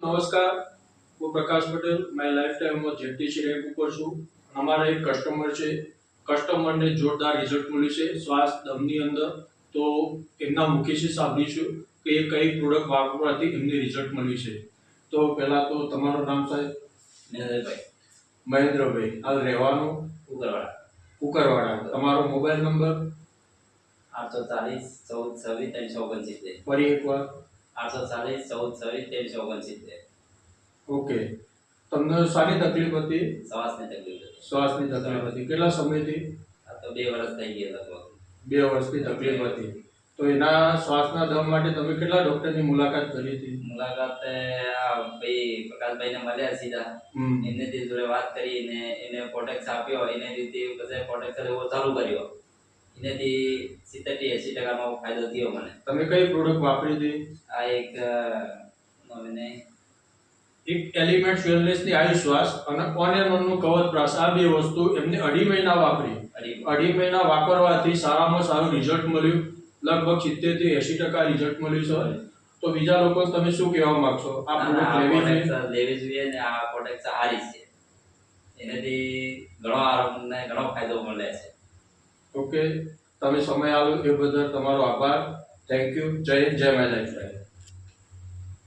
नमस्कार, હું પ્રકાશ Patel my life ટાઈમમાં જેટીસી રેન્ક ઉપર છું. અમારા એક કસ્ટમર છે, કસ્ટમરને જોરદાર રિઝલ્ટ મળ્યું છે શ્વાસ દમની અંદર. તો એમના મુખેથી સાંભળીશું કે એ કઈ પ્રોડક્ટ વાપરવાથી એમને રિઝલ્ટ મળ્યું છે. તો પહેલા તો તમારું નામ સાહેબ? મહેન્દ્રભાઈ. મહેન્દ્રભાઈ. હાલ રહેવાનું? કુકરવાડા. કુકરવાડા. તમારો મોબાઈલ નંબર? 840 14 26 369. ફરી એકવાર? 840 14 26 369. ઓકે. તમને શાની તકલીફ હતી? શ્વાસની તકલીફ હતી. શ્વાસની તકલીફ હતી. કેટલા સમયથી? આ તો 2 વર્ષ થઈ ગયા લગભગ. 2 વર્ષથી તકલીફ હતી. તો એના શ્વાસના દમ માટે તમે કેટલા ડોક્ટરની મુલાકાત કરી હતી? મુલાકાત આ ભાઈ પ્રકાશભાઈને મળ્યા સીધા. એમને તે જોડે વાત કરીને એને પ્રોટેક્સ આપ્યો. એને રીતે પછી પ્રોટેક્સ એવો ચાલુ કર્યો. એનાથી 70-80% નો ફાયદો થયો મને. તમે કઈ પ્રોડક્ટ વાપરી હતી? આ એક મને એક એલિમેન્ટ્સ વેલનેસની આયુષ શ્વાસ અને ઓન એન્ડ ઓનનું કવચ પ્રાસ, આ બે વસ્તુ એમને 2.5 મહિના વાપરી. 2.5 મહિના વાપરવાથી સારામાં સારું રિઝલ્ટ મળ્યું. લગભગ 70 થી 80% રિઝલ્ટ મળ્યું છે. તો બીજા લોકો તમે શું કહેવા માંગશો? આ પ્રોડક્ટ લેવી જોઈએ ને આ પ્રોડક્ટ સારી છે. એનાથી ઘણો આરોગ્યને ઘણો ફાયદો મળે છે. ઓકે, તમે સમય આપ્યો એ બદલ તમારો આભાર. Thank you. જય હિન્દ, જય માય લાઈફ.